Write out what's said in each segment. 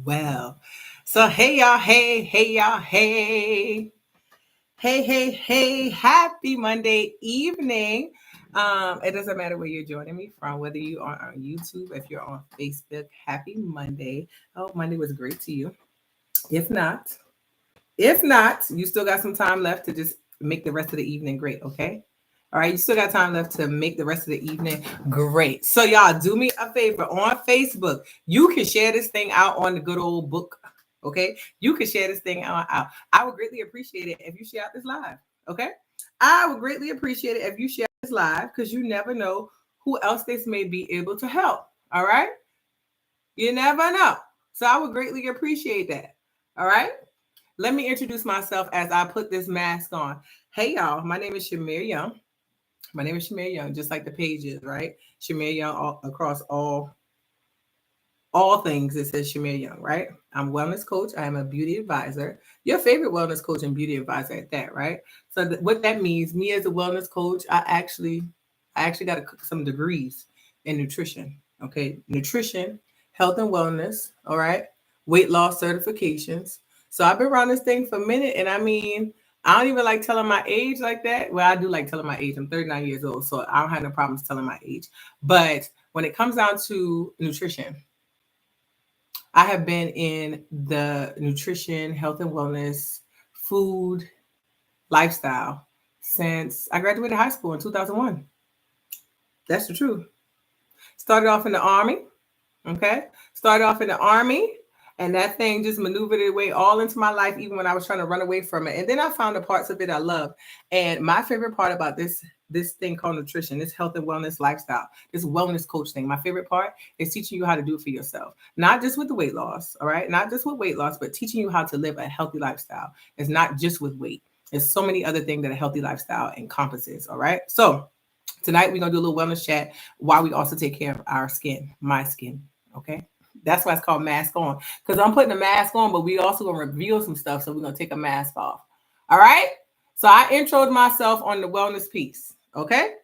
well. So, hey, y'all, hey, y'all, hey. Hey, happy Monday evening. It doesn't matter where you're joining me from, whether you are on YouTube, if you're on Facebook, happy Monday. I hope Monday was great to you. If not, you still got some time left to just make the rest of the evening great, okay? All right, you still got time left to make the rest of the evening great. So, y'all, do me a favor on Facebook. You can share this thing out on the good old book, okay? You can share this thing out. I would greatly appreciate it if you share out this live, okay? I would greatly appreciate it if you share this live because you never know who else this may be able to help, all right? You never know. So, I would greatly appreciate that, all right? Let me introduce myself as I put this mask on. Hey, y'all. My name is Shamir Young. My name is Shamir Young, just like the page is, right? Shamir Young across all things. It says Shamir Young, right? I'm a wellness coach. I am a beauty advisor. Your favorite wellness coach and beauty advisor at that, right? So what that means, me as a wellness coach, I actually got some degrees in nutrition. Okay, nutrition, health and wellness. All right, weight loss certifications. So I've been around this thing for a minute, and I mean, I don't even like telling my age like that. Well, I do like telling my age. I'm 39 years old, so I don't have no problems telling my age. But when it comes down to nutrition, I have been in the nutrition, health and wellness, food, lifestyle since I graduated high school in 2001. That's the truth. Started off in the army. Okay. Started off in the army, and that thing just maneuvered its way all into my life, even when I was trying to run away from it. And then I found the parts of it I love. And my favorite part about this thing called nutrition, this health and wellness lifestyle, this wellness coach thing, my favorite part is teaching you how to do it for yourself. Not just with the weight loss, all right? Not just with weight loss, but teaching you how to live a healthy lifestyle. It's not just with weight. There's so many other things that a healthy lifestyle encompasses, all right? So tonight we're gonna do a little wellness chat while we also take care of our skin, my skin. Okay. That's why it's called mask on. Because I'm putting a mask on, but we also gonna reveal some stuff. So we're gonna take a mask off. All right. So I introed myself on the wellness piece. Okay.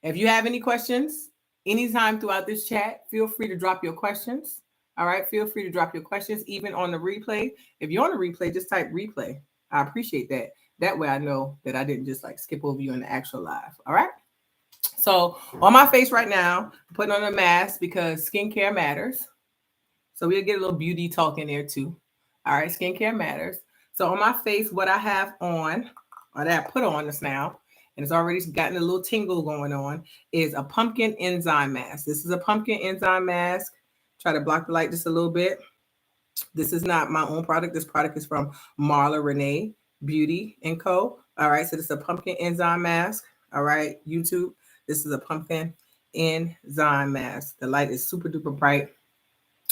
If you have any questions anytime throughout this chat, feel free to drop your questions. All right. Feel free to drop your questions, even on the replay. If you're on the replay, just type replay. I appreciate that. That way I know that I didn't just like skip over you in the actual live. All right. So on my face right now, I'm putting on a mask because skincare matters. So we'll get a little beauty talk in there too. All right, skincare matters. So on my face, what I have on, or that I put on this now, and it's already gotten a little tingle going on, is a pumpkin enzyme mask. This is a pumpkin enzyme mask. Try to block the light just a little bit. This is not my own product. This product is from Marla Renee Beauty and Co. All right, so this is a pumpkin enzyme mask. All right, YouTube. This is a pumpkin enzyme mask. The light is super duper bright.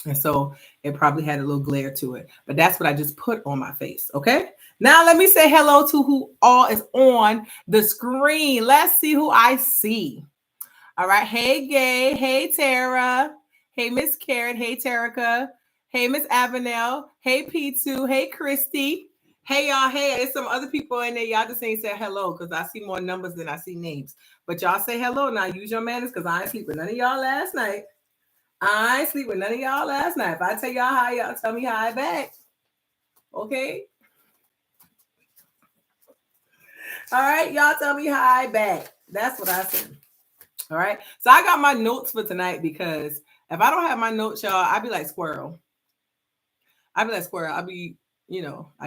And so it probably had a little glare to it. But that's what I just put on my face. Okay. Now let me say hello to who all is on the screen. Let's see who I see. All right. Hey, Gay. Hey, Tara. Hey, Miss Carrot. Hey, Terica. Hey, Miss Avenel. Hey, P2. Hey, Christy. Hey, y'all. Hey, there's some other people in there. Y'all just ain't said hello because I see more numbers than I see names. But y'all say hello now. Use your manners because I ain't sleep with none of y'all last night. I ain't sleep with none of y'all last night. If I tell y'all hi, y'all tell me hi back. Okay? All right, y'all tell me hi back. That's what I said. All right. So I got my notes for tonight because if I don't have my notes, y'all, I'd be like squirrel. I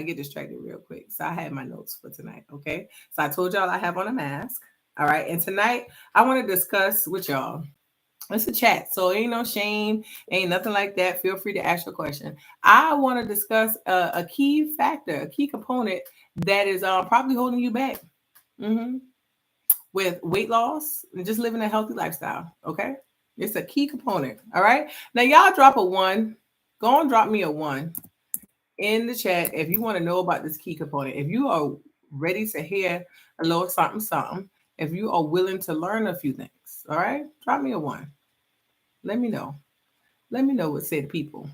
get distracted real quick. So I had my notes for tonight. Okay. So I told y'all I have on a mask. All right. And tonight I want to discuss with y'all. It's a chat, so ain't no shame, ain't nothing like that. Feel free to ask your question. I want to discuss a key factor, a key component that is probably holding you back with weight loss and just living a healthy lifestyle. Okay, it's a key component. All right, now y'all drop a one. Go and drop me a one in the chat if you want to know about this key component. If you are ready to hear a little something, something. If you are willing to learn a few things, all right, drop me a one. Let me know. Let me know what say the people.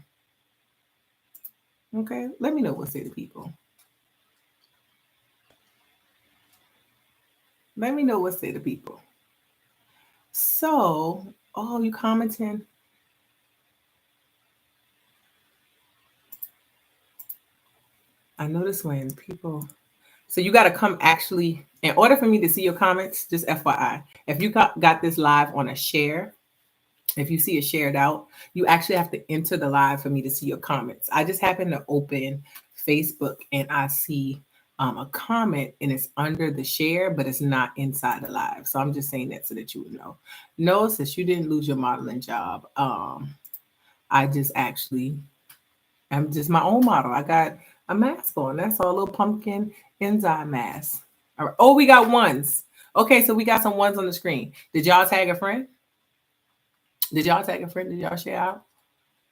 Okay? Let me know what say the people. Let me know what say the people. So, oh, you commenting? I notice when people, so you got to come actually, in order for me to see your comments, just FYI, if you got this live on a share, if you see it shared out, you actually have to enter the live for me to see your comments. I just happen to open Facebook and I see a comment and it's under the share, but it's not inside the live. So I'm just saying that so that you would know. No, since you didn't lose your modeling job, I just actually am just my own model. I got a mask on. That's all, a little pumpkin enzyme mask. All right. Oh, we got ones. Okay, so we got some ones on the screen. Did y'all tag a friend? Did y'all tag a friend? Did y'all share out?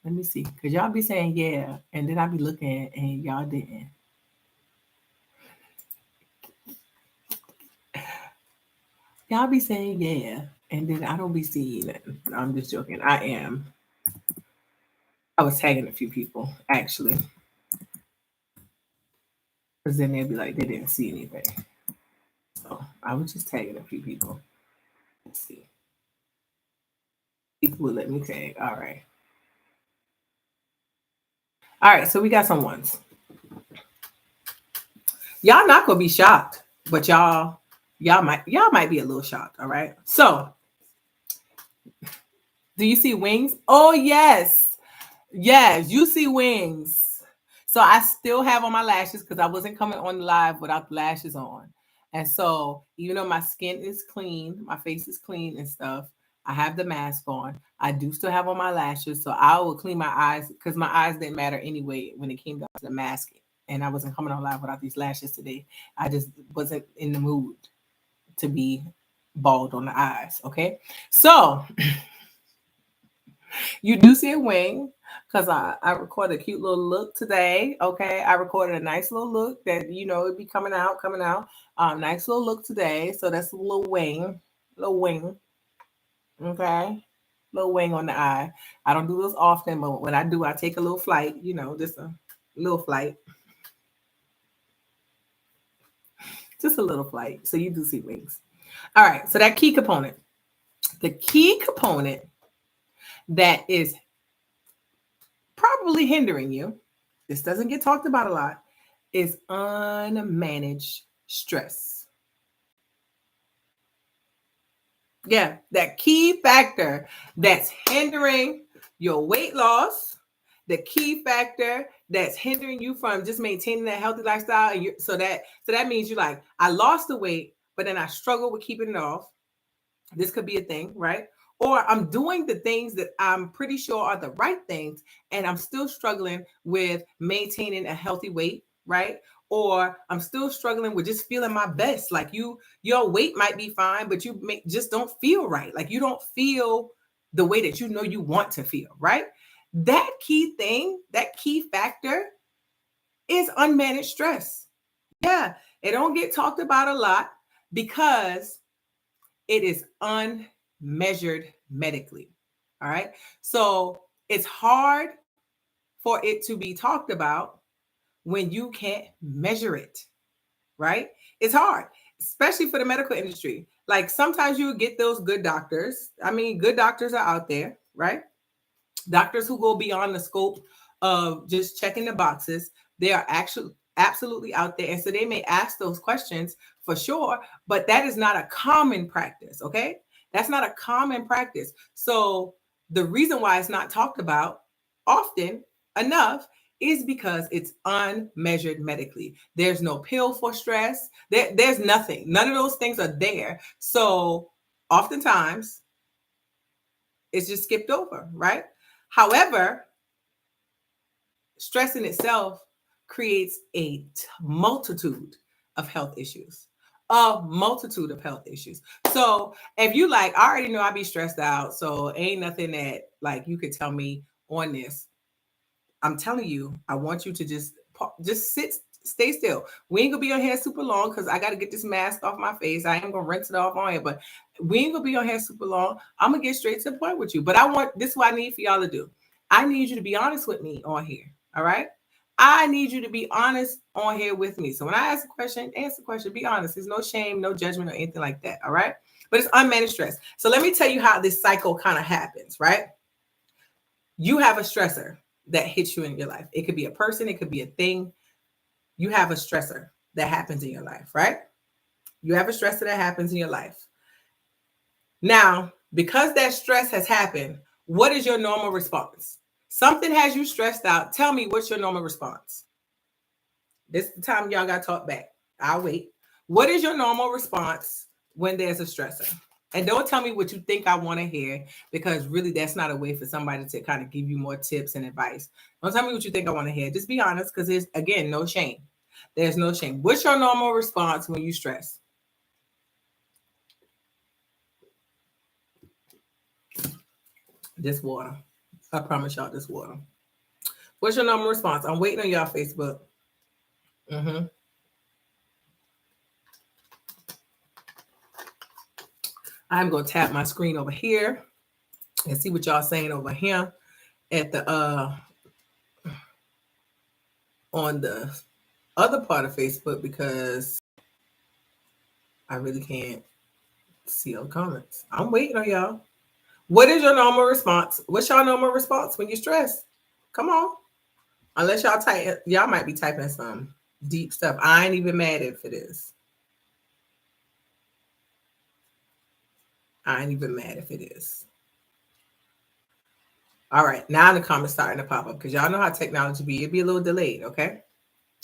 Let me see. Because y'all be saying yeah, and then I be looking and y'all didn't. Y'all be saying yeah, and then I don't be seeing it. I'm just joking. I am. I was tagging a few people, actually. Because then they'd be like, they didn't see anything. So I was just tagging a few people. Let's see. People would let me tag. All right. All right, so we got some ones. Y'all not gonna be shocked, but y'all might be a little shocked. All right. So do you see wings? Oh yes. Yes, you see wings. So I still have on my lashes because I wasn't coming on live without the lashes on. And so even though my skin is clean, my face is clean and stuff, I have the mask on. I do still have on my lashes. So I will clean my eyes because my eyes didn't matter anyway when it came down to the mask. And I wasn't coming on live without these lashes today. I just wasn't in the mood to be bald on the eyes. Okay. So you do see a wing because I recorded a cute little look today. Okay. I recorded a nice little look that, it'd be coming out. Nice little look today. So that's a little wing. Little wing. Okay. Little wing on the eye. I don't do this often, but when I do, I take a little flight, just a little flight. Just a little flight. So you do see wings. All right. So that key component. The key component that is probably hindering you, this doesn't get talked about a lot, is unmanaged stress. Yeah, that key factor that's hindering your weight loss, the key factor that's hindering you from just maintaining that healthy lifestyle. And so that means you're like, I lost the weight, but then I struggle with keeping it off. This could be a thing, right? Or I'm doing the things that I'm pretty sure are the right things, and I'm still struggling with maintaining a healthy weight, right? Or I'm still struggling with just feeling my best. Like your weight might be fine, but just don't feel right. Like you don't feel the way that you want to feel, right? That key thing, that key factor is unmanaged stress. Yeah, it don't get talked about a lot because it is unmeasured medically. All right. So it's hard for it to be talked about when you can't measure it. Right. It's hard, especially for the medical industry. Like sometimes you get those good doctors. I mean, good doctors are out there, right? Doctors who go beyond the scope of just checking the boxes. They are actually absolutely out there. And so they may ask those questions for sure, but that is not a common practice. Okay. That's not a common practice. So the reason why it's not talked about often enough is because it's unmeasured medically. There's no pill for stress. There's nothing. None of those things are there. So oftentimes it's just skipped over, right? However, stress in itself creates a multitude of health issues. A multitude of health issues. So if you like, I already know I be stressed out. So ain't nothing that like you could tell me on this. I'm telling you, I want you to just stay still. We ain't gonna be on here super long because I gotta get this mask off my face. I ain't gonna rinse it off on here, but we ain't gonna be on here super long. I'm gonna get straight to the point with you. But this is what I need for y'all to do. I need you to be honest with me on here. All right. I need you to be honest on here with me. So when I ask a question, answer the question, be honest. There's no shame, no judgment, or anything like that. All right. But it's unmanaged stress. So let me tell you how this cycle kind of happens, right? You have a stressor that hits you in your life. It could be a person, it could be a thing. you have a stressor that happens in your life, right? You have a stressor that happens in your life. Now, because that stress has happened, what is your normal response? Something has you stressed out. Tell me, what's your normal response? This is the time y'all got to talk back. I'll wait. What is your normal response when there's a stressor? And don't tell me what you think I want to hear, because really that's not a way for somebody to kind of give you more tips and advice. Don't tell me what you think I want to hear. Just be honest, because there's, again, no shame. There's no shame. What's your normal response when you stress? This water. I promise y'all this water. What's your normal response? I'm waiting on y'all, Facebook. I'm going to tap my screen over here and see what y'all saying over here at the on the other part of Facebook, because I really can't see all the comments. I'm waiting on y'all. What is your normal response? What's your normal response when you stress? Come on. Unless y'all type, y'all might be typing some deep stuff. I ain't even mad if it is. I ain't even mad if it is. All right, now the comments starting to pop up, because y'all know how technology be. It'd be a little delayed, okay?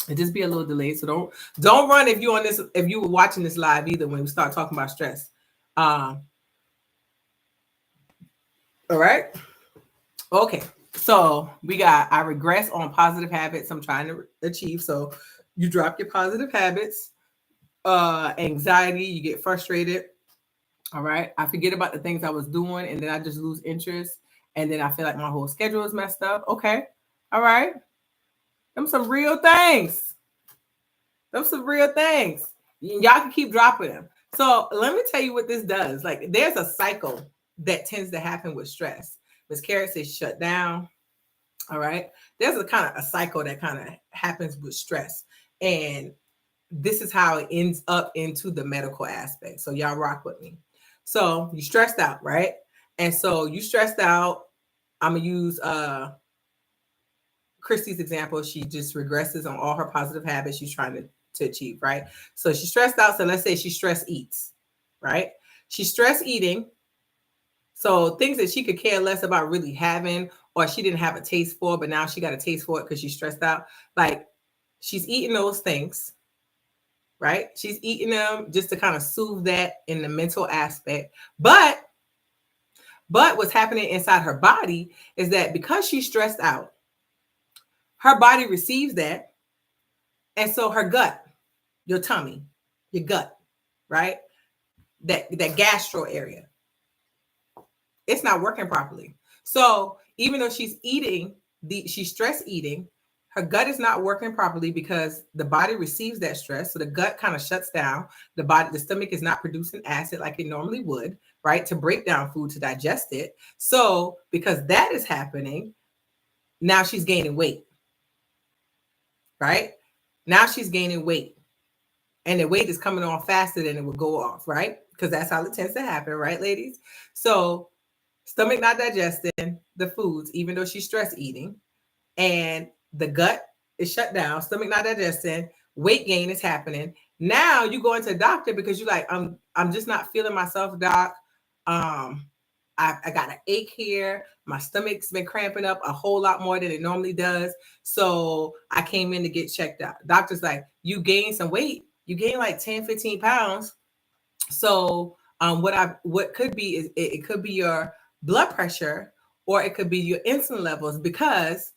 It just be a little delayed. So don't run if you on this, if you were watching this live either, when we start talking about stress. All right. Okay. So we got, I regress on positive habits I'm trying to achieve. So you drop your positive habits, anxiety, you get frustrated. All right. I forget about the things I was doing, and then I just lose interest. And then I feel like my whole schedule is messed up. Okay. All right. Them some real things. Y'all can keep dropping them. So let me tell you what this does. Like, there's a cycle that tends to happen with stress. Miss Carrie says shut down. All right. There's a kind of a cycle that kind of happens with stress. And this is how it ends up into the medical aspect. So y'all rock with me. So you stressed out, right? And so you stressed out. I'm going to use Christy's example. She just regresses on all her positive habits she's trying to achieve, right? So she's stressed out. So let's say she stress eats, right? She's stress eating. So things that she could care less about really having, or she didn't have a taste for, but now she got a taste for it because she's stressed out. Like, she's eating those things, right? She's eating them just to kind of soothe that in the mental aspect. But what's happening inside her body is that because she's stressed out, her body receives that. And so her gut, your tummy, your gut, right? That gastro area, it's not working properly. So even though she's eating, she's stress eating, her gut is not working properly because the body receives that stress. So the gut kind of shuts down. The stomach is not producing acid like it normally would, right? To break down food, to digest it. So because that is happening, now she's gaining weight, right? Now she's gaining weight. And the weight is coming on faster than it would go off, right? Because that's how it tends to happen, right, ladies? So stomach not digesting the foods, even though she's stress eating, and the gut is shut down, stomach not digesting, weight gain is happening. Now you go into a doctor because you're like, I'm just not feeling myself, doc. I got an ache here. My stomach's been cramping up a whole lot more than it normally does. So I came in to get checked out. Doctor's like, you gained some weight. You gained like 10, 15 pounds. So what could be is it could be your blood pressure, or it could be your insulin levels, because,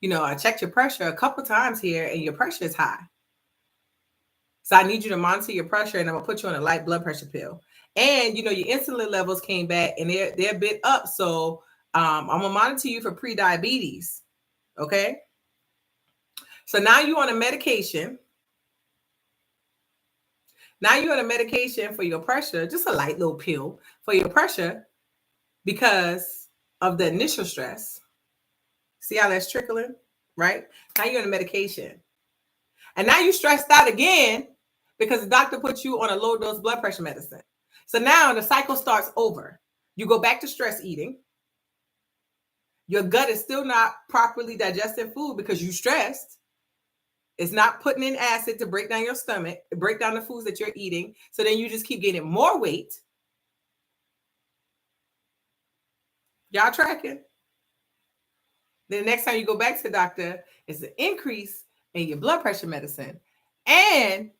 I checked your pressure a couple times here and your pressure is high. So I need you to monitor your pressure, and I'm gonna put you on a light blood pressure pill. And your insulin levels came back and they're a bit up. So I'm gonna monitor you for pre-diabetes. Okay. So now you're on a medication. Now you're on a medication for your pressure, just a light little pill for your pressure because of the initial stress. See how that's trickling, right? Now you're on a medication. And now you're stressed out again because the doctor put you on a low dose blood pressure medicine. So now the cycle starts over. You go back to stress eating. Your gut is still not properly digesting food because you're stressed. It's not putting in acid to break down your stomach, break down the foods that you're eating. So then you just keep getting more weight. Y'all tracking? Then the next time you go back to the doctor, it's an increase in your blood pressure medicine. And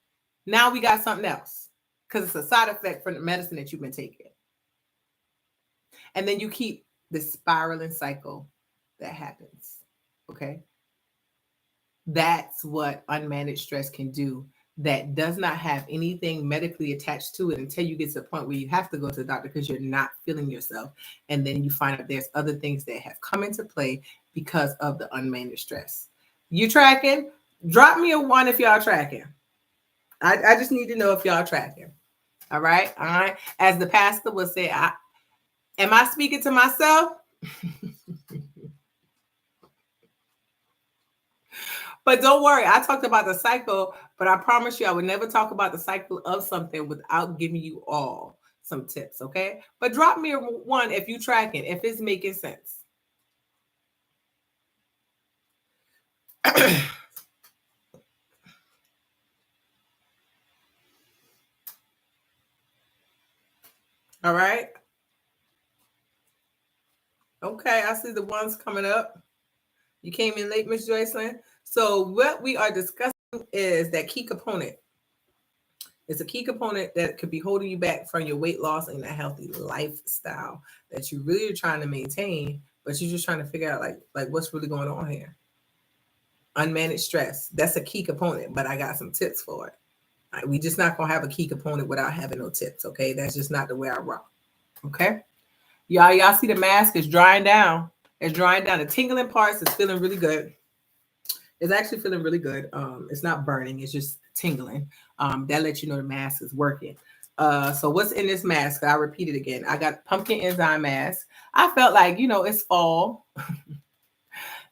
now we got something else because it's a side effect from the medicine that you've been taking. And then you keep the spiraling cycle that happens. Okay. That's what unmanaged stress can do. That does not have anything medically attached to it until you get to the point where you have to go to the doctor because you're not feeling yourself. And then you find out there's other things that have come into play because of the unmanaged stress. You tracking? Drop me a 1 if y'all tracking. I just need to know if y'all tracking. All right. All right. As the pastor would say, am I speaking to myself? But don't worry, I talked about the cycle, but I promise you I would never talk about the cycle of something without giving you all some tips, okay? But drop me a 1 if you tracking, if it's making sense. All right. Okay, I see the ones coming up. You came in late, Miss Joycelyn. So what we are discussing is that key component. It's a key component that could be holding you back from your weight loss and a healthy lifestyle that you really are trying to maintain, but you're just trying to figure out like what's really going on here. Unmanaged stress. That's a key component, but I got some tips for it. Right, we just not gonna have a key component without having no tips. Okay, that's just not the way I rock. Okay, y'all see the mask is drying down. It's drying down. The tingling parts is feeling really good. It's actually feeling really good. It's not burning. It's just tingling. That lets you know the mask is working. So what's in this mask? I repeat it again. I got pumpkin enzyme mask. I felt like, it's fall. A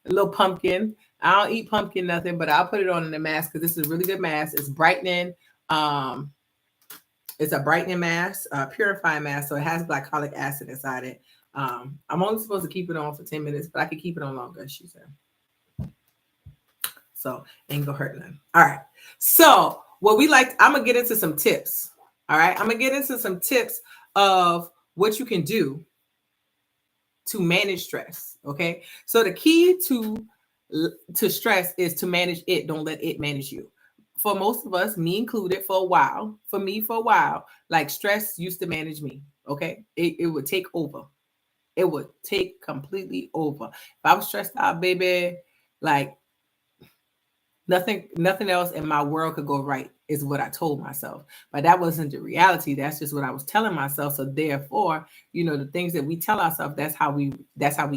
little pumpkin. I don't eat pumpkin nothing, but I'll put it on in the mask because this is a really good mask. It's brightening. It's a brightening mask, purifying mask. So it has glycolic acid inside it. I'm only supposed to keep it on for 10 minutes, but I could keep it on longer, she said. So ain't gonna hurt none. All right. So I'm gonna get into some tips. All right. I'm gonna get into some tips of what you can do to manage stress. Okay. So the key to stress is to manage it. Don't let it manage you. For most of us, me included, for a while, like stress used to manage me. Okay. It would take over. It would take completely over. If I was stressed out, baby, like nothing else in my world could go right is what I told myself. But that wasn't the reality. That's just what I was telling myself. So therefore, the things that we tell ourselves, that's how we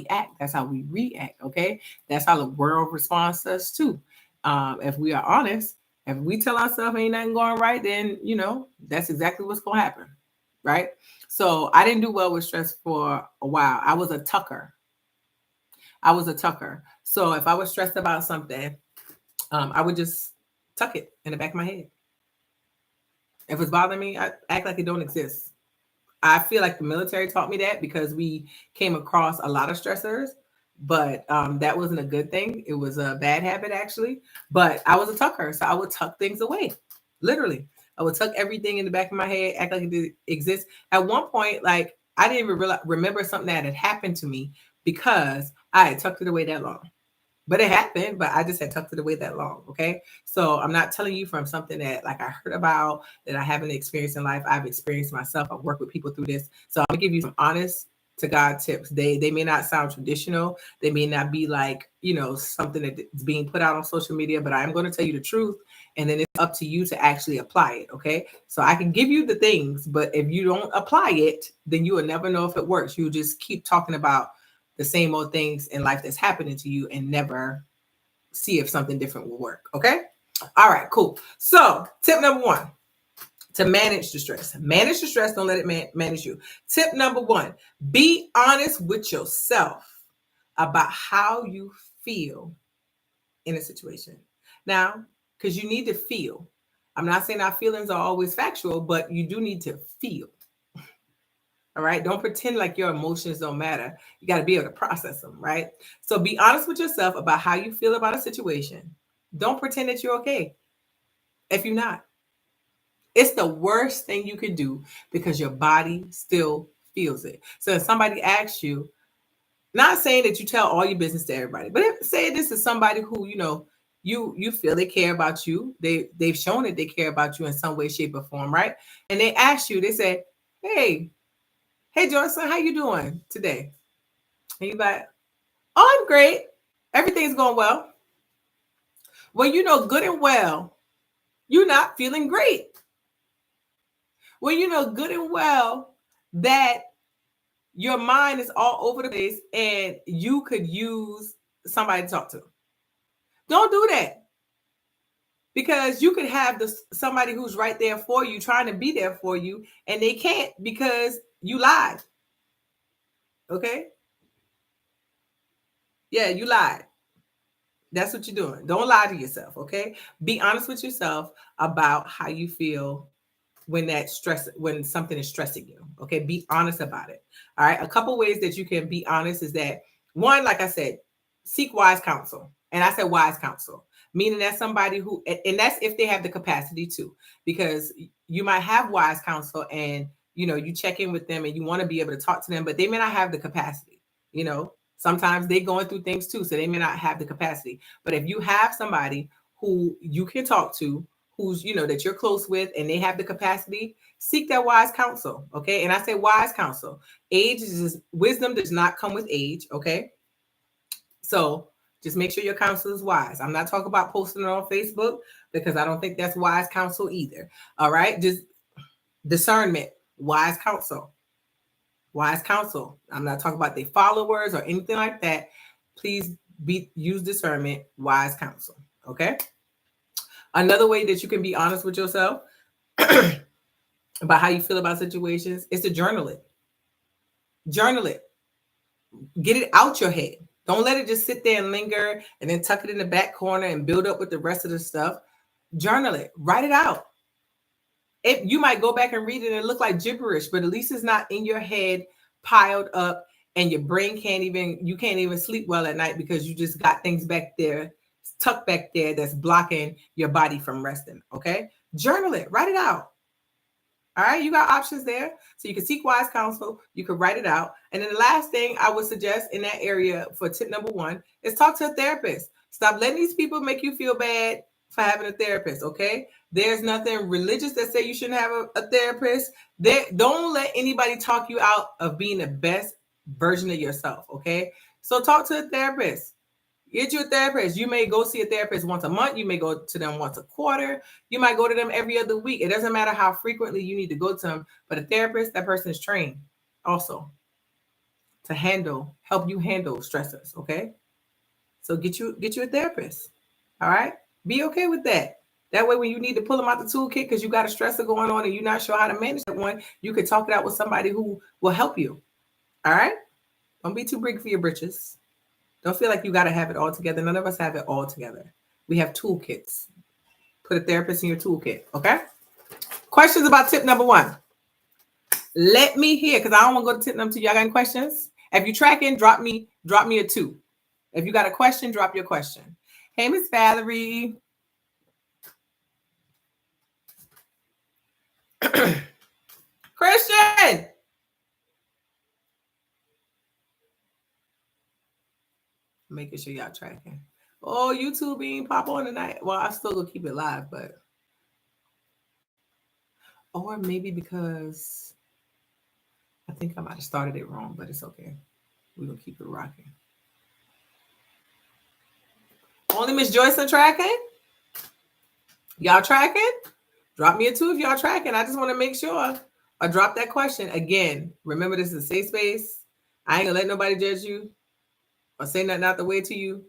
act. That's how we react. Okay. That's how the world responds to us too. If we are honest, if we tell ourselves ain't nothing going right, then, that's exactly what's going to happen. Right. So I didn't do well with stress for a while. I was a tucker. So if I was stressed about something, I would just tuck it in the back of my head. If it's bothering me, I act like it don't exist. I feel like the military taught me that because we came across a lot of stressors, but that wasn't a good thing. It was a bad habit, actually. But I was a tucker, so I would tuck things away. Literally, I would tuck everything in the back of my head, act like it didn't exist. At one point, like I didn't even remember something that had happened to me because I had tucked it away that long. But it happened, but I just had tucked it away that long. Okay. So I'm not telling you from something that like I heard about that I haven't experienced in life. I've experienced myself. I've worked with people through this. So I'm gonna give you some honest to God tips. They may not sound traditional. They may not be like, something that's being put out on social media, but I'm going to tell you the truth. And then it's up to you to actually apply it. Okay. So I can give you the things, but if you don't apply it, then you will never know if it works. You just keep talking about the same old things in life that's happening to you and never see if something different will work. Okay. All right, cool. So tip number 1, to manage the stress. Manage the stress. Don't let it manage you. Tip number 1, be honest with yourself about how you feel in a situation. Now, because you need to feel. I'm not saying our feelings are always factual, but you do need to feel. All right. Don't pretend like your emotions don't matter. You got to be able to process them. Right. So be honest with yourself about how you feel about a situation. Don't pretend that you're okay if you're not. It's the worst thing you could do because your body still feels it. So if somebody asks you, not saying that you tell all your business to everybody, but if, say this is somebody who you feel they care about you. They've shown that they care about you in some way, shape, or form, right? And they ask you, they say, "Hey, hey, Johnson, how you doing today?" And you're like, "Oh, I'm great. Everything's going well." Well, you know good and well you're not feeling great. Well, you know good and well that your mind is all over the place and you could use somebody to talk to. Don't do that because you could have somebody who's right there for you, trying to be there for you, and they can't because you lied. Okay? Yeah, you lied. That's what you're doing. Don't lie to yourself. Okay? Be honest with yourself about how you feel when something is stressing you. Okay, be honest about it. All right, a couple ways that you can be honest is that, one, like I said, seek wise counsel. And I said wise counsel, meaning that's somebody who, and that's if they have the capacity to, because you might have wise counsel and you check in with them and you want to be able to talk to them, but they may not have the capacity. Sometimes they going through things too, so they may not have the capacity. But if you have somebody who you can talk to, who's that you're close with, and they have the capacity, seek that wise counsel. Okay, and I say wise counsel. Wisdom does not come with age. Okay, so just make sure your counsel is wise. I'm not talking about posting it on Facebook because I don't think that's wise counsel either. All right, just discernment, wise counsel. Wise counsel. I'm not talking about their followers or anything like that. Please use discernment, wise counsel. Okay. Another way that you can be honest with yourself about how you feel about situations is to journal it. Journal it. Get it out your head. Don't let it just sit there and linger and then tuck it in the back corner and build up with the rest of the stuff. Journal it. Write it out. You might go back and read it and it look like gibberish, but at least it's not in your head piled up and your brain you can't even sleep well at night because you just got things back there, tucked back there that's blocking your body from resting. Okay. Journal it. Write it out. All right, you got options there. So you can seek wise counsel, you can write it out. And then the last thing I would suggest in that area for tip number 1 is talk to a therapist. Stop letting these people make you feel bad for having a therapist, okay? There's nothing religious that say you shouldn't have a therapist. Don't let anybody talk you out of being the best version of yourself, okay? So talk to a therapist. Get you a therapist. You may go see a therapist once a month. You may go to them once a quarter. You might go to them every other week. It doesn't matter how frequently you need to go to them. But a therapist, that person is trained also to help you handle stressors. Okay. So get you a therapist. All right. Be okay with that. That way, when you need to pull them out the toolkit because you got a stressor going on and you're not sure how to manage that one, you can talk it out with somebody who will help you. All right. Don't be too big for your britches. Don't feel like you got to have it all together. None of us have it all together. We have toolkits. Put a therapist in your toolkit. Okay. Questions about tip number 1. Let me hear, because I don't want to go to tip number 2. Y'all got any questions? If you're tracking, drop me a 2. If you got a question, drop your question. Hey, Miss Valerie. Christian. Making sure y'all tracking. Oh, YouTube being pop on tonight. Well, I still gonna keep it live, but or maybe because I think I might have started it wrong, but it's okay. We're gonna keep it rocking. Only Miss Joyce are tracking. Y'all tracking? Drop me a 2 if y'all tracking. I just want to make sure. Or drop that question again. Remember, this is a safe space. I ain't gonna let nobody judge you or say nothing out the way to you.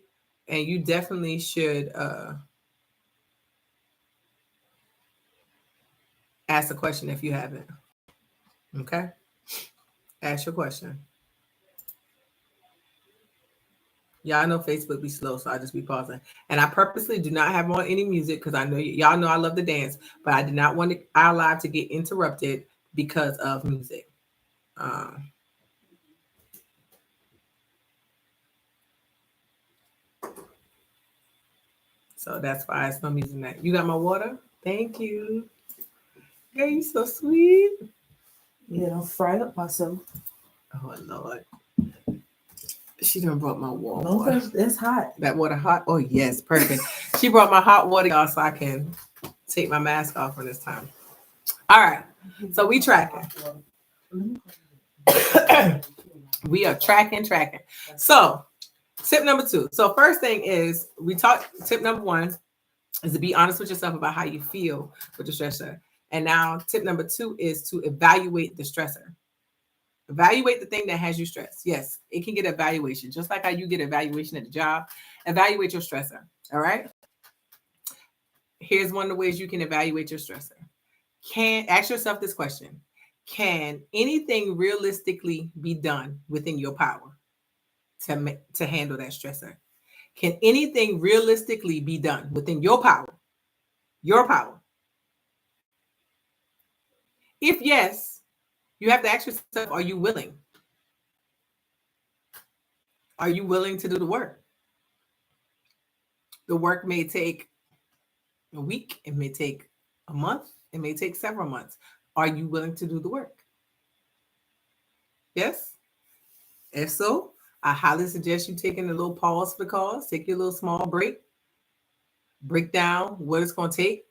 And you definitely should ask a question if you haven't. Okay? Ask your question. Y'all know Facebook be slow, so I just be pausing. And I purposely do not have on any music because I know y'all know I love to dance, but I did not want our live to get interrupted because of music. So that's why I'm using that. You got my water? Thank you. Girl, you so sweet. Yeah, don't fry up myself. Oh Lord. She done brought my warm Don't water. touch. It's hot. That water hot? Oh yes, perfect. She brought my hot water, y'all, so I can take my mask off for this time. All right. So we tracking. We are tracking. So tip number 2. So first thing is we talked. Tip number 1 is to be honest with yourself about how you feel with the stressor. And now tip number 2 is to evaluate the stressor. Evaluate the thing that has you stressed. Yes, it can get evaluation. Just like how you get evaluation at the job, evaluate your stressor. All right. Here's one of the ways you can evaluate your stressor. Ask yourself this question. Can anything realistically be done within your power to handle that stressor? Can anything realistically be done within your power? Your power. If yes, you have to ask yourself, are you willing? Are you willing to do the work? The work may take a week, it may take a month, it may take several months. Are you willing to do the work? Yes? If so, I highly suggest you taking a little pause for the cause, take your little small break down what it's going to take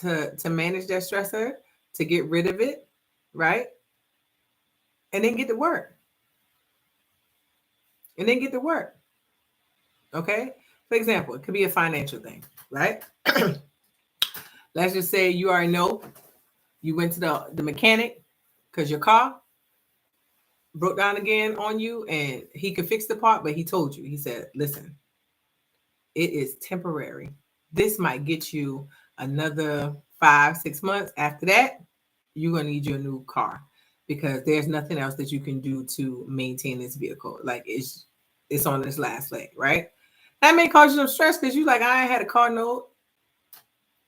to manage that stressor, to get rid of it, right? And then get to work. Okay? For example, it could be a financial thing, right? Let's just say you already know you went to the mechanic because your car broke down again on you and he could fix the part, but he told you, he said, listen, it is temporary. This might get you another 5-6 months. After that, you're going to need your new car because there's nothing else that you can do to maintain this vehicle. Like it's on its last leg, right? That may cause you some stress because you like, I ain't had a car note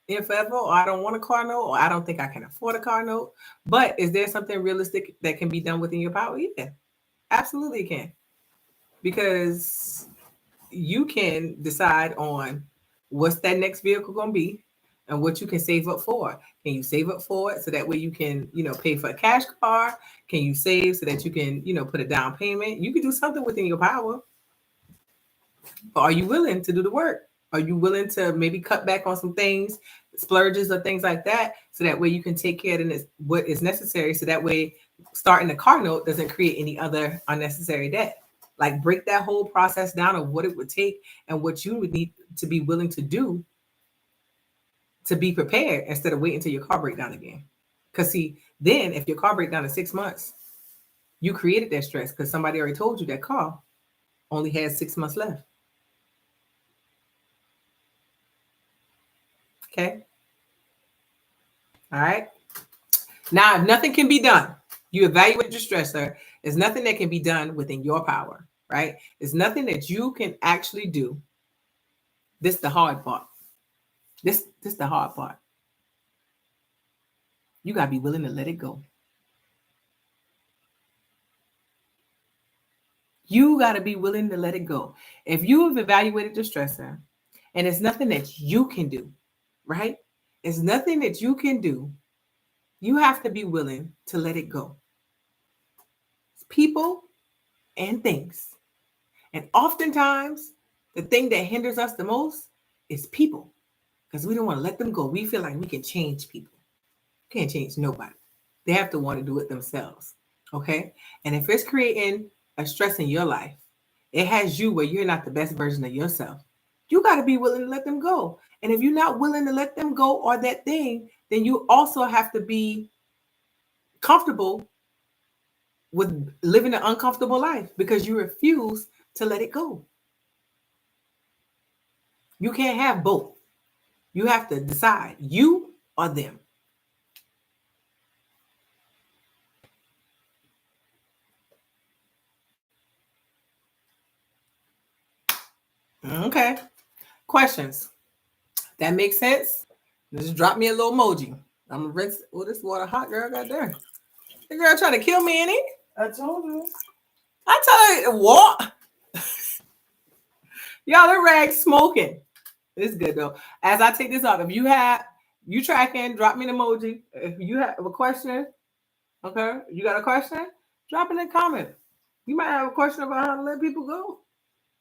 in forever, or I don't want a car note, or I don't think I can afford a car note. But is there something realistic that can be done within your power? Yeah, absolutely it can. Because you can decide on what's that next vehicle going to be and what you can save up for. Can you save up for it so that way you can, pay for a cash car? Can you save so that you can, put a down payment? You can do something within your power. But are you willing to do the work? Are you willing to maybe cut back on some things, splurges or things like that, so that way you can take care of what is necessary, so that way starting a car note doesn't create any other unnecessary debt? Like break that whole process down of what it would take and what you would need to be willing to do to be prepared instead of waiting until your car break down again. Because see, then if your car break down in 6 months, you created that stress because somebody already told you that car only has 6 months left. Okay. All right. Now, if nothing can be done, you evaluate your stressor. There's nothing that can be done within your power, right? There's nothing that you can actually do. This is the hard part. This is the hard part. You got to be willing to let it go. You got to be willing to let it go. If you have evaluated the stressor and it's nothing that you can do, right? It's nothing that you can do. You have to be willing to let it go. People and things. And oftentimes, the thing that hinders us the most is people because we don't want to let them go. We feel like we can change people. Can't change nobody. They have to want to do it themselves. Okay. And if it's creating a stress in your life, it has you where you're not the best version of yourself. You got to be willing to let them go. And if you're not willing to let them go or that thing, then you also have to be comfortable with living an uncomfortable life because you refuse to let it go. You can't have both. You have to decide you or them. Okay. Questions? That makes sense? Just drop me a little emoji. I'm gonna rinse. Oh, this water hot, girl. Got there. The girl trying to kill me, ain't it? I told you. I tell you what. Y'all, the rag's smoking. It's good though. As I take this off, if you tracking, drop me an emoji. If you have a question, okay, you got a question, drop it in the comment. You might have a question about how to let people go.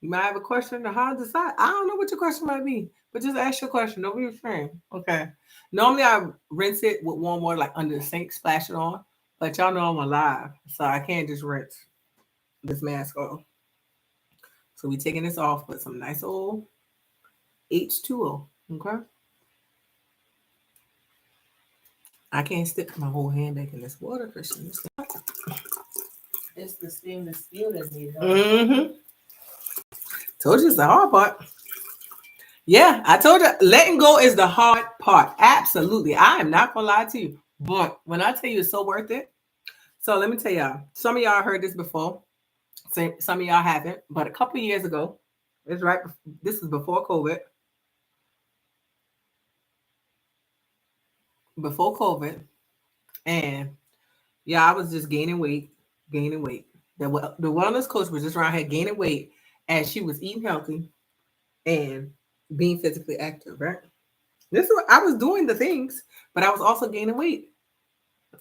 You might have a question on how to decide. I don't know what your question might be, but just ask your question. Don't be afraid. Okay. Normally I rinse it with warm water, like under the sink, splash it on. But y'all know I'm alive, so I can't just rinse this mask off. So we taking this off with some nice old H2O. Okay. I can't stick my whole hand back in this water, Christian. It's the stainless steel that needs help. Mm-hmm. Told you it's the hard part. Yeah, I told you letting go is the hard part. Absolutely. I am not gonna lie to you. But when I tell you it's so worth it. So let me tell y'all. Some of y'all heard this before. Some of y'all haven't. But a couple years ago, it's right. This is before COVID. Before COVID, and yeah, I was just gaining weight, gaining weight. The wellness coach was just around here gaining weight, and she was eating healthy and being physically active. Right. This is what I was doing the things, but I was also gaining weight.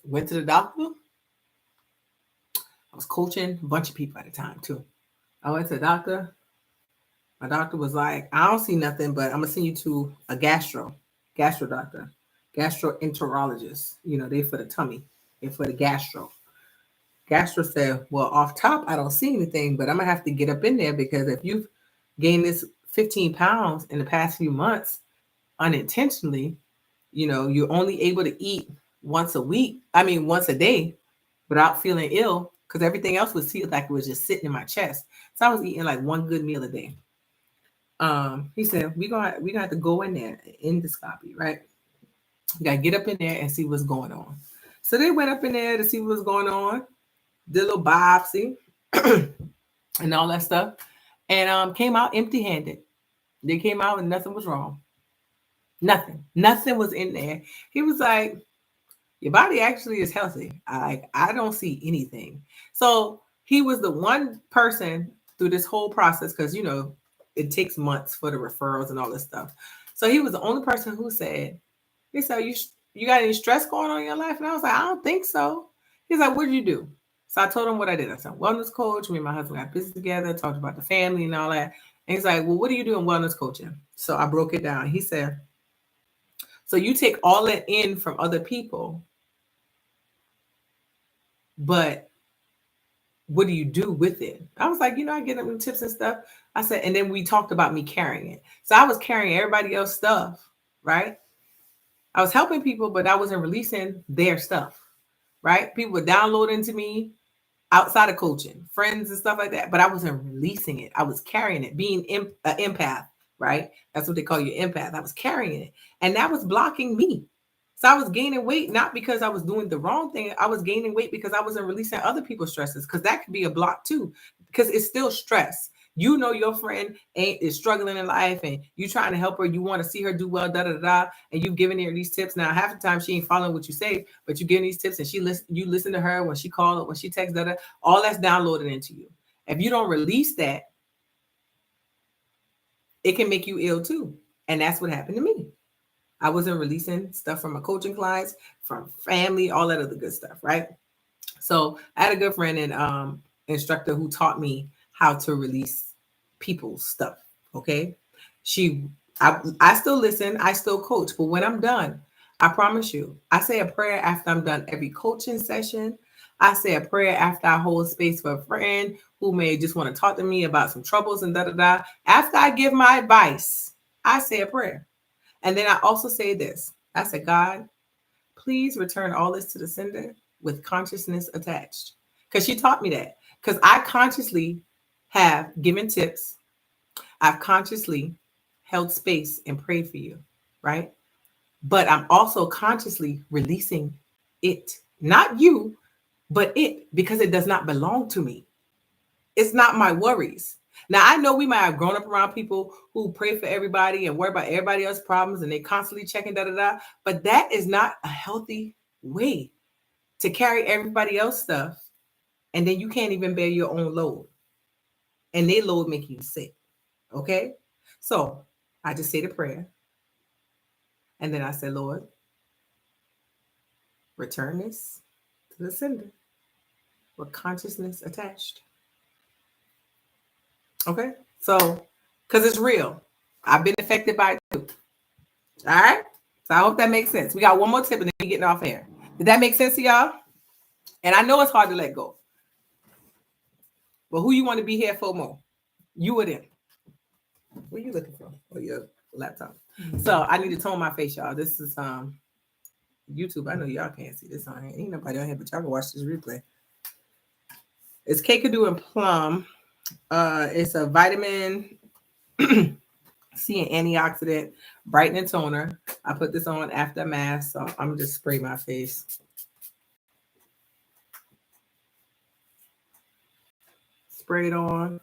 Went to the doctor. I was coaching a bunch of people at the time too. I went to the doctor. My doctor was like, I don't see nothing, but I'm gonna send you to a gastro doctor, gastroenterologist. You know, they for the tummy, they for the gastro. Gastro said, well, off top, I don't see anything, but I'm gonna have to get up in there because if you've gained this 15 pounds in the past few months unintentionally, you know, you're only able to eat once a week. I mean, once a day without feeling ill because everything else would feel like it was just sitting in my chest. So I was eating like one good meal a day. He said, we gonna have to go in there, endoscopy, right? You gotta get up in there and see what's going on. So they went up in there to see what was going on, did a little biopsy and all that stuff, and came out empty handed. They came out and nothing was wrong. Nothing was in there. He was like, your body actually is healthy. I don't see anything. So he was the one person through this whole process because you know it takes months for the referrals and all this stuff. So he was the only person who said, he said, you got any stress going on in your life? And I was like, I don't think so. He's like, what did you do? So I told him what I did. I said, wellness coach. Me and my husband got business together, talked about the family and all that. And he's like, well, what do you do in wellness coaching? So I broke it down. He said, so you take all that in from other people, but what do you do with it? I was like, you know, I get them tips and stuff. I said, and then we talked about me carrying it. So I was carrying everybody else's stuff, right? I was helping people, but I wasn't releasing their stuff, right? People were downloading to me outside of coaching, friends and stuff like that, but I wasn't releasing it. I was carrying it, being an empath, right? That's what they call you, empath. I was carrying it, and that was blocking me. So I was gaining weight not because I was doing the wrong thing. I was gaining weight because I wasn't releasing other people's stresses because that could be a block too because it's still stress. You know your friend is struggling in life and you trying to help her. You want to see her do well, da da da. And you've given her these tips. Now half the time she ain't following what you say, but you give these tips and you listen to her when she call, when she texts, da da. All that's downloaded into you. If you don't release that, it can make you ill too. And that's what happened to me. I wasn't releasing stuff from my coaching clients, from family, all that other good stuff, right? So I had a good friend and instructor who taught me how to release people's stuff. Okay. She I still listen, I still coach, but when I'm done, I promise you, I say a prayer after I'm done every coaching session. I say a prayer after I hold space for a friend who may just want to talk to me about some troubles and da da da. After I give my advice, I say a prayer. And then I also say this. I said, God, please return all this to the sender with consciousness attached. Because she taught me that. Because I consciously have given tips. I've consciously held space and prayed for you, right? But I'm also consciously releasing it. Not you, but it, because it does not belong to me. It's not my worries. Now, I know we might have grown up around people who pray for everybody and worry about everybody else's problems and they constantly checking da da da. But that is not a healthy way to carry everybody else's stuff. And then you can't even bear your own load. And they load make you sick. Okay. So I just say the prayer. And then I say, Lord, return this to the sender with consciousness attached. Okay? So, because it's real. I've been affected by it too. All right? So I hope that makes sense. We got one more tip and then we getting off air. Did that make sense to y'all? And I know it's hard to let go. But who you want to be here for more? You or them? What are you looking for? Or your laptop? Mm-hmm. So I need to tone my face, y'all. This is YouTube. I know y'all can't see this on here. Ain't nobody on here, but y'all can watch this replay. It's Kakadu and Plum. It's a vitamin C and antioxidant brightening toner. I put this on after mask, so I'm just spray my face. Spray it on.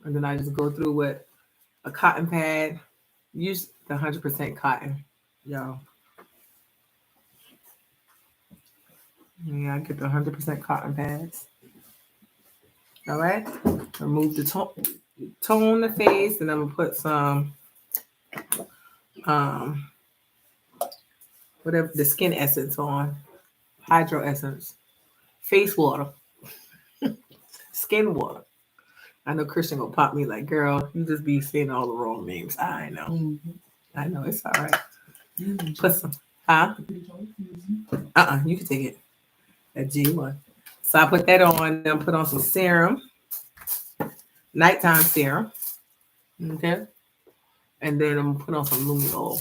And then I just go through with a cotton pad. Use the 100% cotton, y'all. Yeah, I get the 100% cotton pads. All right. Remove the tone the face, and I'm gonna put some whatever the skin essence on, hydro essence, face water, skin water. I know Christian gonna pop me like, girl, you just be saying all the wrong names. I know. Mm-hmm. I know, it's all right. Mm-hmm. Put some, huh? You can take it. That G1. So I put that on, then put on some serum, nighttime serum. Okay. And then I'm gonna put on some luminol.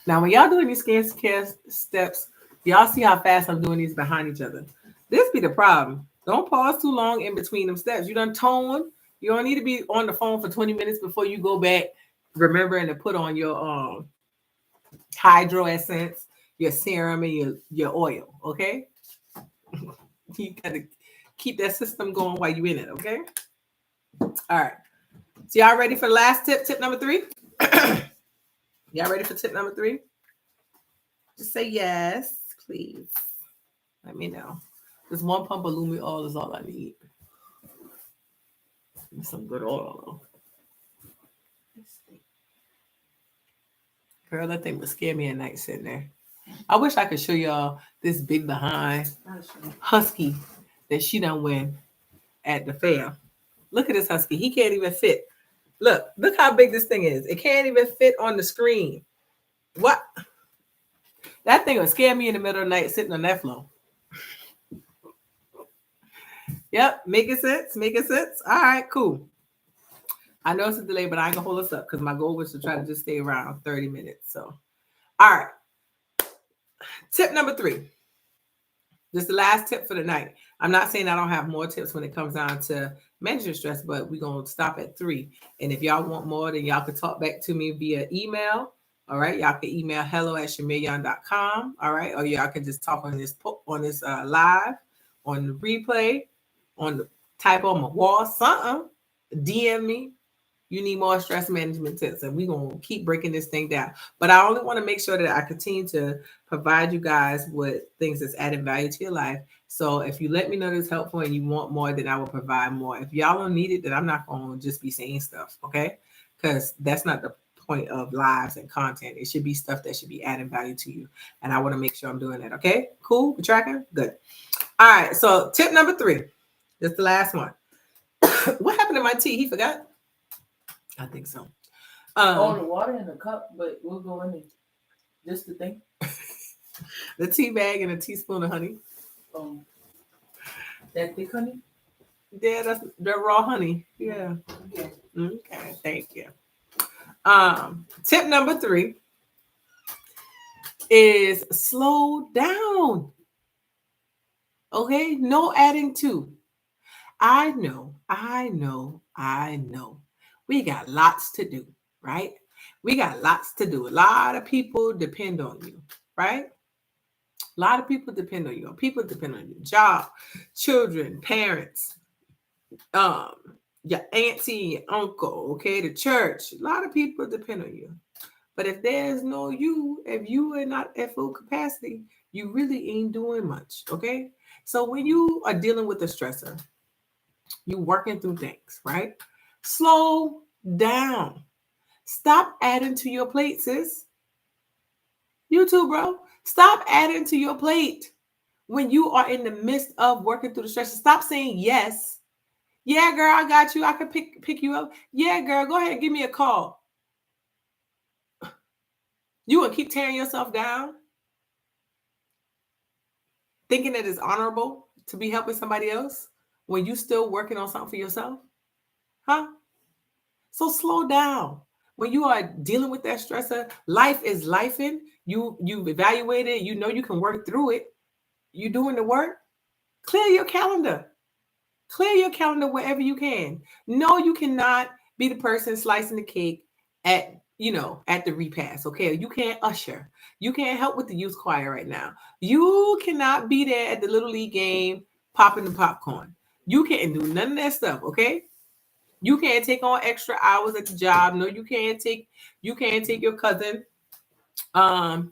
Now, when y'all doing these skincare steps, y'all see how fast I'm doing these behind each other. This be the problem. Don't pause too long in between them steps. You done tone. You don't need to be on the phone for 20 minutes before you go back, remembering to put on your hydro essence, your serum, and your oil. Okay. You gotta keep that system going while you're in it. Okay. All right. So y'all ready for the last tip? Tip number 3. Y'all ready for tip number 3? Just say yes, please. Let me know. Just one pump of luminol is all I need. Some good oil. Girl, that thing would scare me at night sitting there. I wish I could show y'all this big behind husky that she done win at the fair. Look at this husky. He can't even fit. Look how big this thing is. It can't even fit on the screen. What? That thing would scare me in the middle of the night sitting on that floor. Yep, making sense. All right, cool. I know it's a delay, but I ain't gonna hold us up because my goal was to try to just stay around 30 minutes. So, all right. Tip number 3. This is the last tip for the night. I'm not saying I don't have more tips when it comes down to managing stress, but we're gonna stop at 3. And if y'all want more, then y'all can talk back to me via email. All right, y'all can email hello@shamillion.com. All right, or y'all can just talk on this live, on the replay, on the type on my wall, something. DM me. You need more stress management tips, and we're going to keep breaking this thing down. But I only want to make sure that I continue to provide you guys with things that's adding value to your life. So if you let me know this helpful and you want more, then I will provide more. If y'all don't need it, then I'm not going to just be saying stuff, okay? Because that's not the point of lives and content. It should be stuff that should be adding value to you. And I want to make sure I'm doing that, okay? Cool? We're tracking? Good. All right, so tip number 3. That's the last one. What happened to my tea? He forgot? I think so. The water in the cup, but we'll go in it. Just the thing. The tea bag and a teaspoon of honey. That thick honey? Yeah, that's the raw honey. Yeah. Okay, thank you. Tip number 3 is slow down. Okay, no adding to. I know. We got lots to do, right? We got lots to do. A lot of people depend on you, right? A lot of people depend on you. People depend on your job, children, parents, your auntie, your uncle, okay, the church. A lot of people depend on you. But if there's no you, if you are not at full capacity, you really ain't doing much, okay? So when you are dealing with a stressor, you working through things, right? Slow down. Stop adding to your plate, sis. You too, bro. Stop adding to your plate when you are in the midst of working through the stress. Stop saying yes. Yeah, girl, I got you. I can pick you up. Yeah, girl, go ahead and give me a call. You will keep tearing yourself down, thinking that it's honorable to be helping somebody else when you still working on something for yourself? Huh? So slow down. When you are dealing with that stressor, life is lifing. You've evaluated, you know you can work through it. You doing the work. Clear your calendar. Clear your calendar wherever you can. No, you cannot be the person slicing the cake at the repast. Okay, you can't usher. You can't help with the youth choir right now. You cannot be there at the little league game popping the popcorn. You can't do none of that stuff. Okay, you can't take on extra hours at the job. No, you can't take your cousin um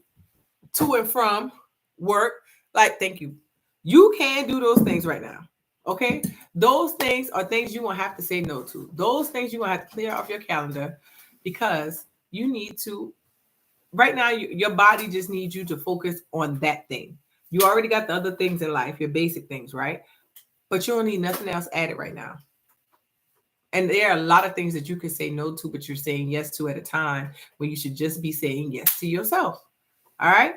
to and from work. Like, thank you. You can't do those things right now. Okay? Those things are things you're going to have to say no to. Those things you're going to have to clear off your calendar because you need to, right now, your body just needs you to focus on that thing. You already got the other things in life, your basic things, right? But you don't need nothing else added right now. And there are a lot of things that you can say no to, but you're saying yes to at a time when you should just be saying yes to yourself. All right?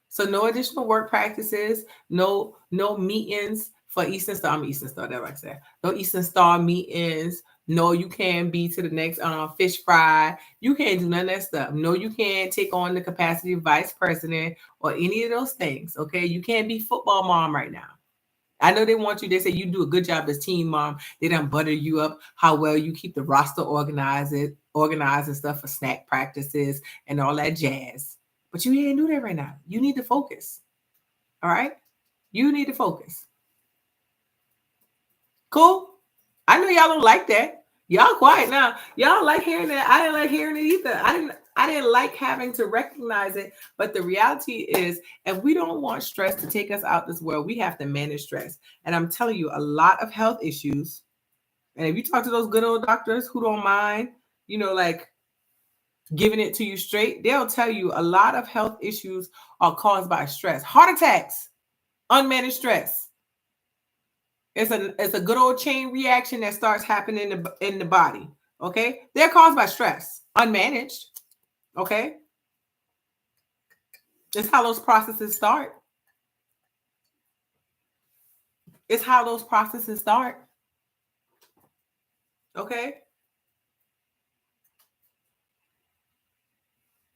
So no additional work practices, no meetings for Eastern Star. I'm Eastern Star, that's what I said. No Eastern Star meetings. No, you can't be to the next fish fry. You can't do none of that stuff. No, you can't take on the capacity of vice president or any of those things. Okay, you can't be football mom right now. I know they want you. They say you do a good job as team mom. They done butter you up. How well you keep the roster organized and stuff for snack practices and all that jazz. But you can't do that right now. You need to focus. All right? You need to focus. Cool? I know y'all don't like that. Y'all quiet now. Y'all like hearing that. I didn't like hearing it either. I didn't like having to recognize it. But the reality is, if we don't want stress to take us out this world, we have to manage stress. And I'm telling you, a lot of health issues. And if you talk to those good old doctors who don't mind, like giving it to you straight, they'll tell you a lot of health issues are caused by stress. Heart attacks, unmanaged stress. It's a good old chain reaction that starts happening in the body. Okay, they're caused by stress, unmanaged. Okay, it's how those processes start. It's how those processes start. Okay,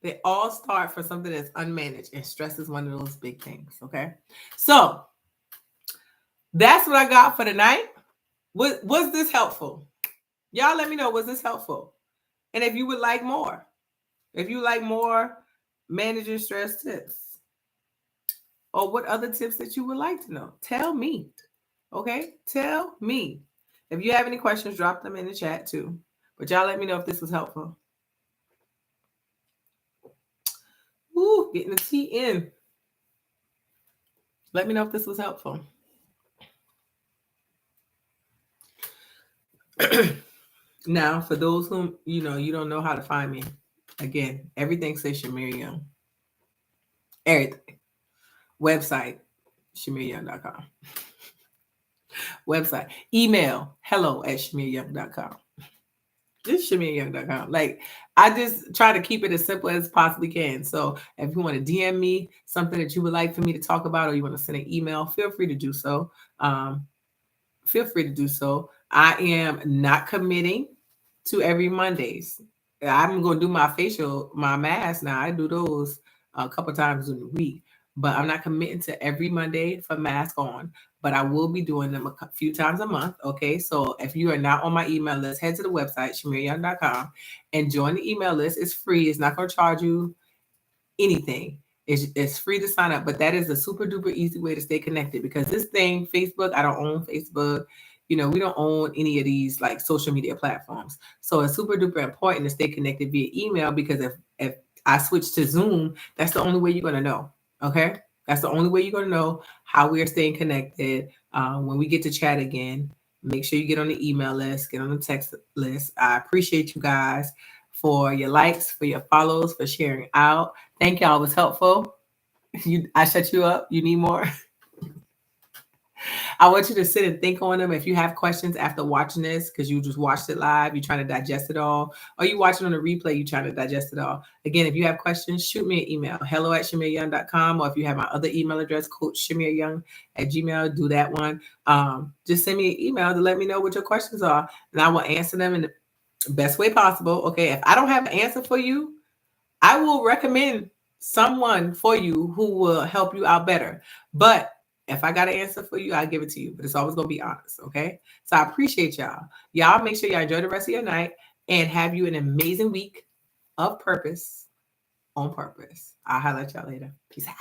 they all start for something that's unmanaged, and stress is one of those big things. Okay, so that's what I got for tonight. Was this helpful? Y'all let me know, was this helpful? And if you would like more, if you like more managing stress tips, or what other tips that you would like to know, tell me. Okay? Tell me. If you have any questions, drop them in the chat too. But y'all let me know if this was helpful. Ooh, getting the tea in. Let me know if this was helpful. Now, for those whom you don't know how to find me. Again, everything says Shamir Young. Everything. Website, ShamirYoung.com. Website. Email, hello@ShamirYoung.com. Just ShamirYoung.com. Like, I just try to keep it as simple as possibly can. So if you want to DM me something that you would like for me to talk about, or you want to send an email, feel free to do so. I am not committing to every Mondays. I'm going to do my mask now. I do those a couple times in the week, but I'm not committing to every Monday for mask on. But I will be doing them a few times a month. Okay, so if you are not on my email list, head to the website ShamirYoung.com and join the email list. It's free. It's not going to charge you anything. It's free to sign up, but that is a super duper easy way to stay connected, because this thing, Facebook, I don't own Facebook. We don't own any of these like social media platforms. So it's super duper important to stay connected via email, because if I switch to Zoom, that's the only way you're going to know. Okay. That's the only way you're going to know how we are staying connected. When we get to chat again, make sure you get on the email list, get on the text list. I appreciate you guys for your likes, for your follows, for sharing out. Thank y'all. It was helpful. I shut you up. You need more. I want you to sit and think on them. If you have questions after watching this, because you just watched it live, you're trying to digest it all, or you watch it on a replay, you're trying to digest it all. Again, if you have questions, shoot me an email, hello@shamiryoung.com, or if you have my other email address, coachshamiryoung@gmail, do that one. Just send me an email to let me know what your questions are, and I will answer them in the best way possible. Okay, if I don't have an answer for you, I will recommend someone for you who will help you out better. But if I got an answer for you, I'll give it to you. But it's always going to be honest. Okay. So I appreciate y'all. Y'all make sure y'all enjoy the rest of your night and have you an amazing week of purpose on purpose. I'll highlight y'all later. Peace out.